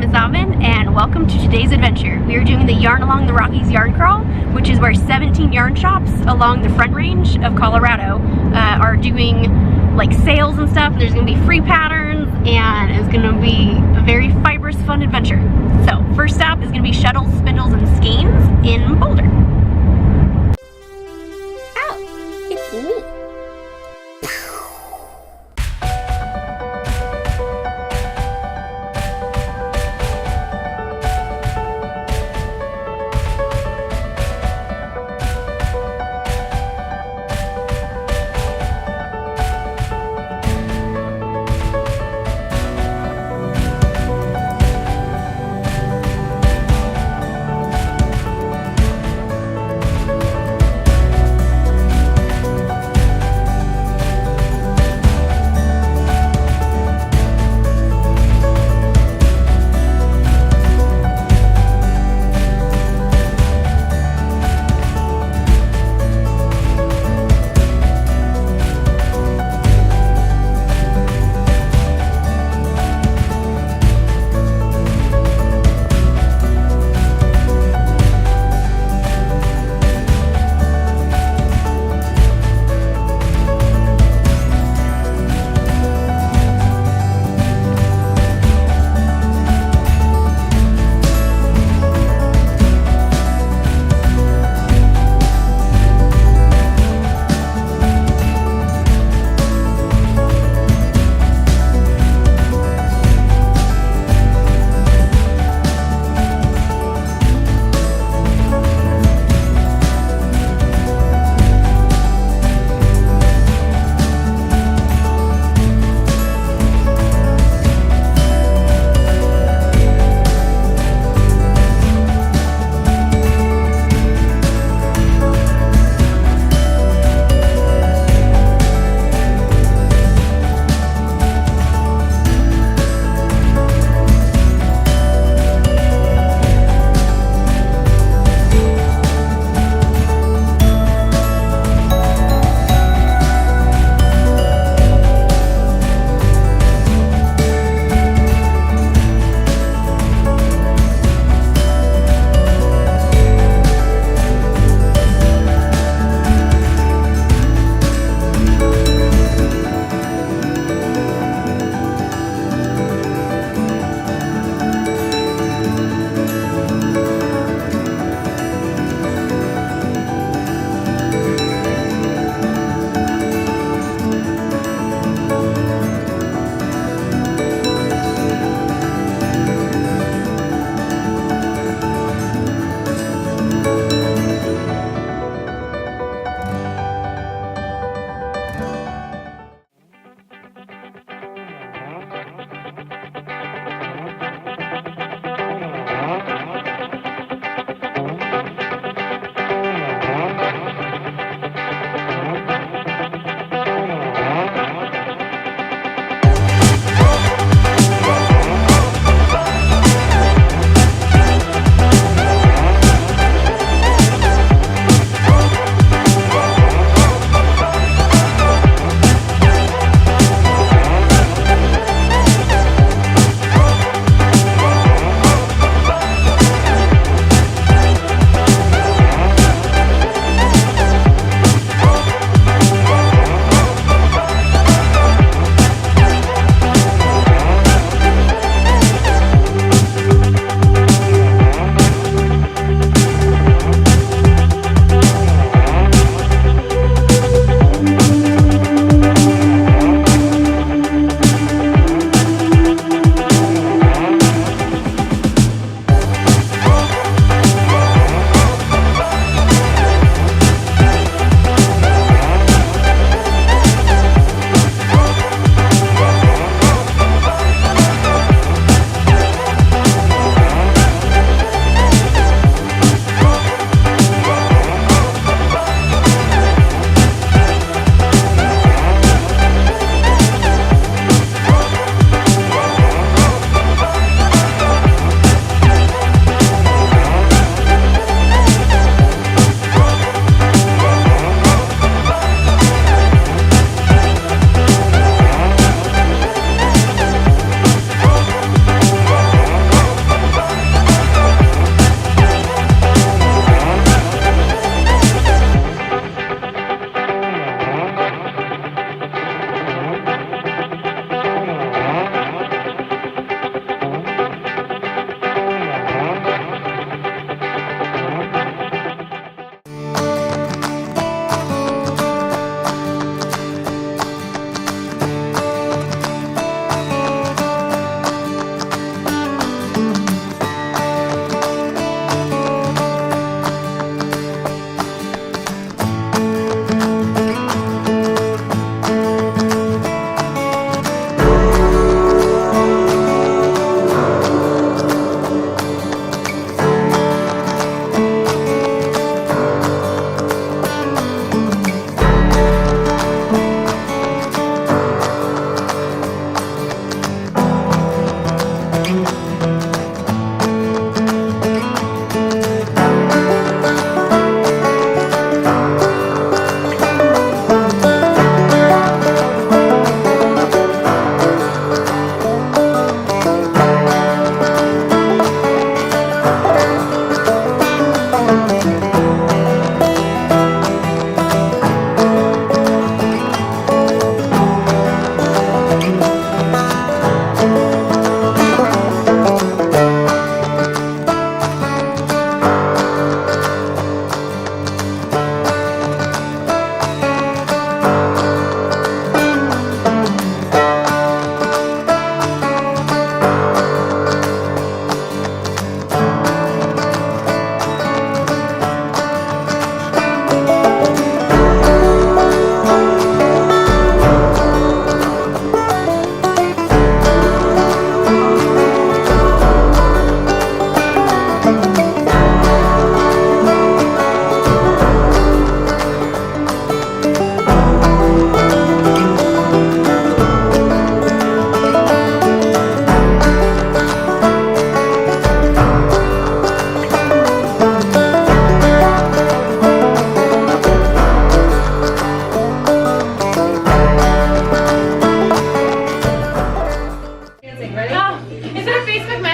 name is Avin, and welcome to today's adventure. We are doing the Yarn Along the Rockies yarn crawl, which is where 17 yarn shops along the Front Range of Colorado are doing like sales and stuff. There's going to be free patterns, and it's going to be a very fibrous, fun adventure. So, first stop is going to be shuttles, spindles, and skeins in Boulder. Oh, it's me.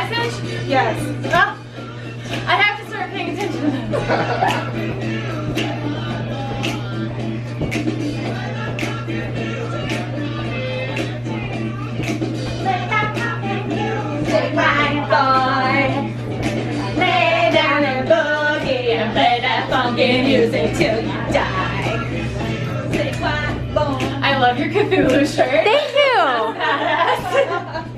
message? Yes. Oh, I have to start paying attention to this. Say bye, boy. Lay down and boogie and play that funky music till you die. Say bye, boy. I love your Cthulhu shirt. Thank you. Badass.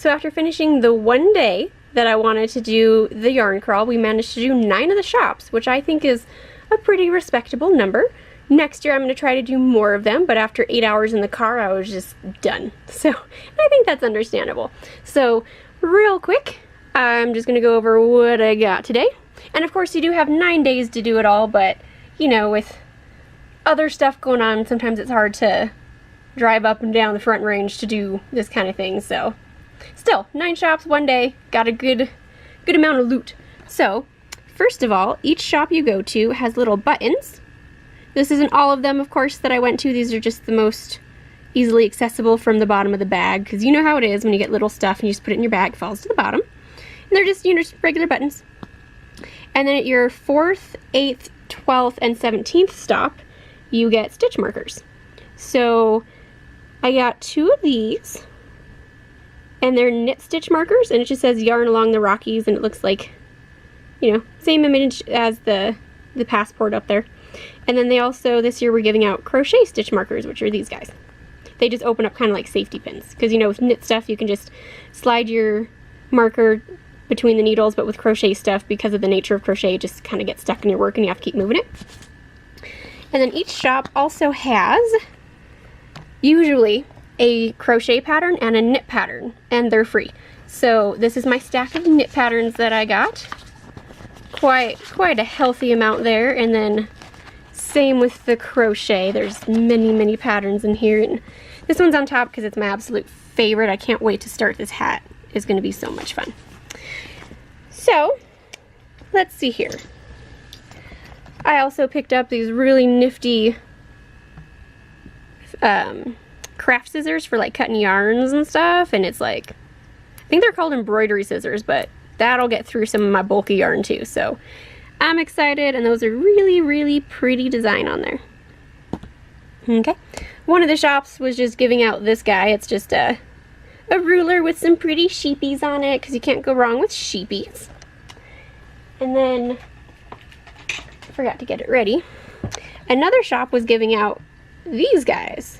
So after finishing the one day that I wanted to do the yarn crawl, we managed to do 9 of the shops, which I think is a pretty respectable number. Next year I'm going to try to do more of them, but after 8 hours in the car I was just done. So I think that's understandable. So real quick, I'm just going to go over what I got today. And of course you do have 9 days to do it all, but you know, with other stuff going on, sometimes it's hard to drive up and down the Front Range to do this kind of thing. So still, 9 shops, 1 day, got a good amount of loot. So first of all, each shop you go to has little buttons. This isn't all of them, of course, that I went to. These are just the most easily accessible from the bottom of the bag, because you know how it is when you get little stuff and you just put it in your bag, it falls to the bottom. And they're just, you know, just regular buttons. And then at your 4th, 8th, 12th, and 17th stop, you get stitch markers. So I got 2 of these, and they're knit stitch markers, and it just says Yarn Along the Rockies, and it looks like, you know, same image as the passport up there. And then they also, this year, we're giving out crochet stitch markers, which are these guys. They just open up kind of like safety pins, because you know, with knit stuff, you can just slide your marker between the needles, but with crochet stuff, because of the nature of crochet, it just kind of gets stuck in your work and you have to keep moving it. And then each shop also has usually a crochet pattern and a knit pattern, and they're free. So this is my stack of knit patterns that I got. Quite a healthy amount there. And then same with the crochet. There's many patterns in here, and this one's on top because it's my absolute favorite. I can't wait to start this hat. It's going to be so much fun. So let's see here. I also picked up these really nifty craft scissors for like cutting yarns and stuff, and it's like, I think they're called embroidery scissors, but that'll get through some of my bulky yarn too. So I'm excited, and those are really, really pretty design on there. Okay, one of the shops was just giving out this guy. It's just a ruler with some pretty sheepies on it, because you can't go wrong with sheepies. And then, forgot to get it ready, another shop was giving out these guys.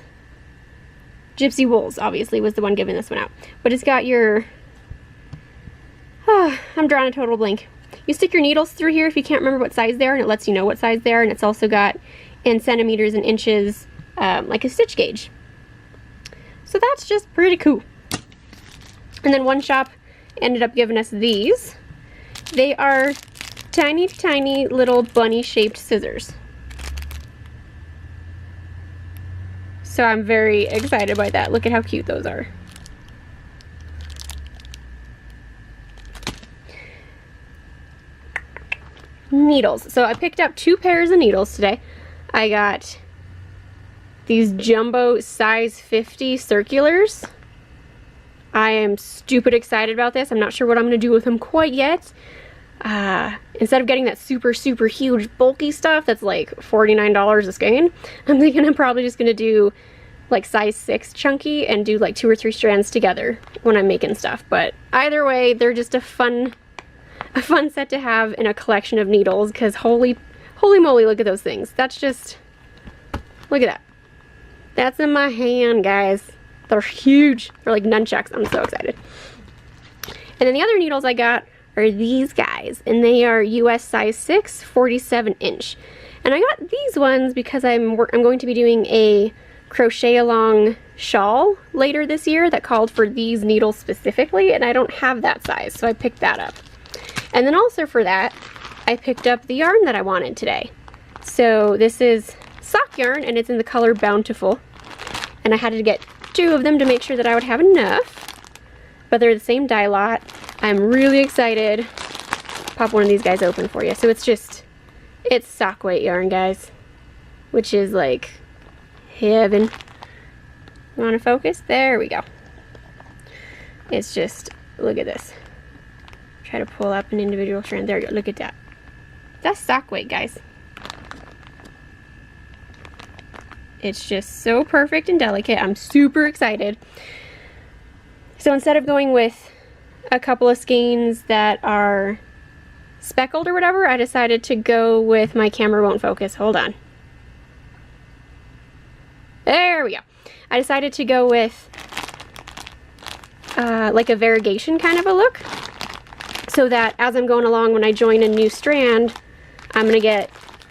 Gypsy Wools, obviously, was the one giving this one out. But it's got your, I'm drawing a total blank. You stick your needles through here if you can't remember what size they are, and it lets you know what size they are. And it's also got in centimeters and inches, like a stitch gauge. So that's just pretty cool. And then one shop ended up giving us these. They are tiny, tiny little bunny-shaped scissors. So I'm very excited by that. Look at how cute those are. Needles. So I picked up 2 pairs of needles today. I got these jumbo size 50 circulars. I am stupid excited about this. I'm not sure what I'm going to do with them quite yet. Instead of getting that super, super huge bulky stuff that's like $49 a skein, I'm thinking I'm probably just going to do like size 6 chunky and do like 2 or 3 strands together when I'm making stuff. But either way, they're just a fun set to have in a collection of needles, because holy moly, look at those things. That's just, look at that. That's in my hand, guys. They're huge. They're like nunchucks. I'm so excited. And then the other needles I got are these guys, and they are US size 6, 47 inch. And I got these ones because I'm going to be doing a crochet along shawl later this year that called for these needles specifically, and I don't have that size, so I picked that up. And then also for that, I picked up the yarn that I wanted today. So this is sock yarn, and it's in the color Bountiful. And I had to get 2 of them to make sure that I would have enough. But they're the same dye lot. I'm really excited. Pop one of these guys open for you. So it's sock weight yarn, guys, which is like heaven. You want to focus? There we go. It's just, look at this. Try to pull up an individual strand. There you go. Look at that. That's sock weight, guys. It's just so perfect and delicate. I'm super excited. So instead of going with a couple of skeins that are speckled or whatever, I decided to go with, my camera won't focus. Hold on. There we go. I decided to go with like a variegation kind of a look, so that as I'm going along, when I join a new strand, I'm going to get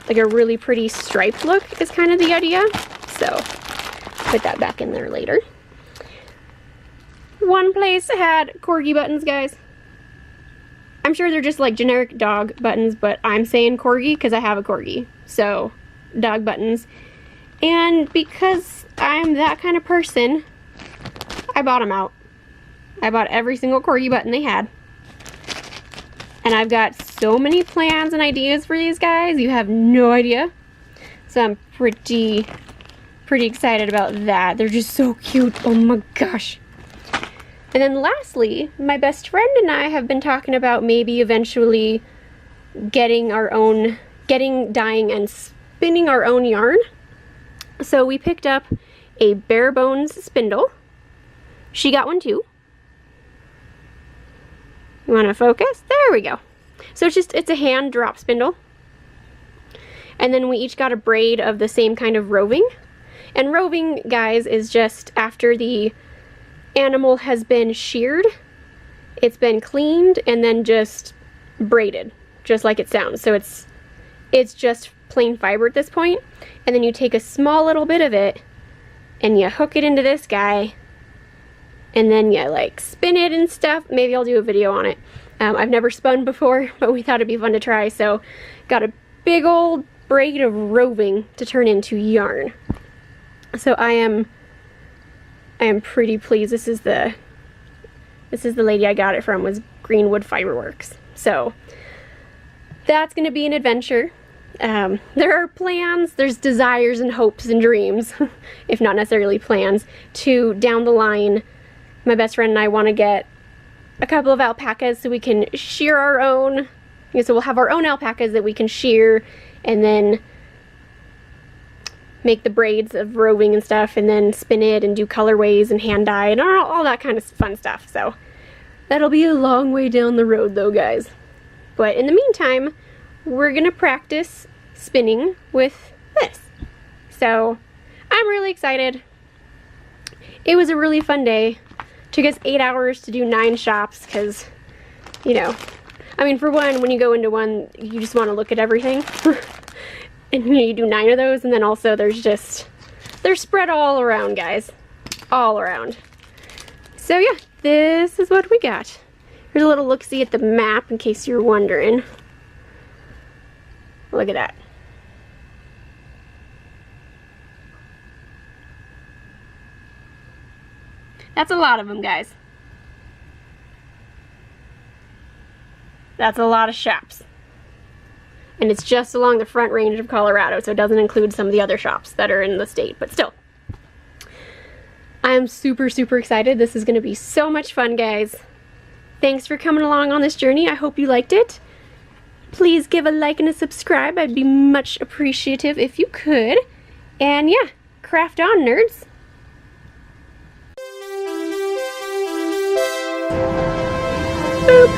like a really pretty striped look is kind of the idea. So put that back in there later. One place had corgi buttons, guys. I'm sure they're just like generic dog buttons, but I'm saying corgi because I have a corgi. So dog buttons. And because I'm that kind of person, I bought them out. I bought every single corgi button they had. And I've got so many plans and ideas for these guys, you have no idea. So I'm pretty excited about that. They're just so cute. Oh my gosh. And then lastly, my best friend and I have been talking about maybe eventually getting dyeing and spinning our own yarn. So we picked up a bare bones spindle. She got one too. You want to focus? There we go. So it's a hand drop spindle. And then we each got a braid of the same kind of roving. And roving, guys, is just after the animal has been sheared, it's been cleaned, and then just braided, just like it sounds. So it's just plain fiber at this point. And then you take a small little bit of it and you hook it into this guy, and then you like spin it and stuff. Maybe I'll do a video on it. I've never spun before, but we thought it'd be fun to try. So got a big old braid of roving to turn into yarn. So I am pretty pleased. This is the lady I got it from, was Greenwood Fiberworks. So that's gonna be an adventure. there are plans, there's desires and hopes and dreams, if not necessarily plans, to down the line, my best friend and I want to get a couple of alpacas so we can shear our own. So we'll have our own alpacas that we can shear and then make the braids of roving and stuff, and then spin it and do colorways and hand dye and all that kind of fun stuff. So that'll be a long way down the road though, guys. But in the meantime, we're gonna practice spinning with this. So I'm really excited. It was a really fun day. Took us 8 hours to do 9 shops because, you know, I mean, for one, when you go into one, you just want to look at everything. And you know, you do 9 of those, and then also they're spread all around, guys. All around. So yeah, this is what we got. Here's a little look-see at the map in case you're wondering. Look at that. That's a lot of them, guys. That's a lot of shops. And it's just along the Front Range of Colorado, so it doesn't include some of the other shops that are in the state, but still. I'm super, super excited. This is going to be so much fun, guys. Thanks for coming along on this journey. I hope you liked it. Please give a like and a subscribe. I'd be much appreciative if you could. And yeah, craft on, nerds. Boop.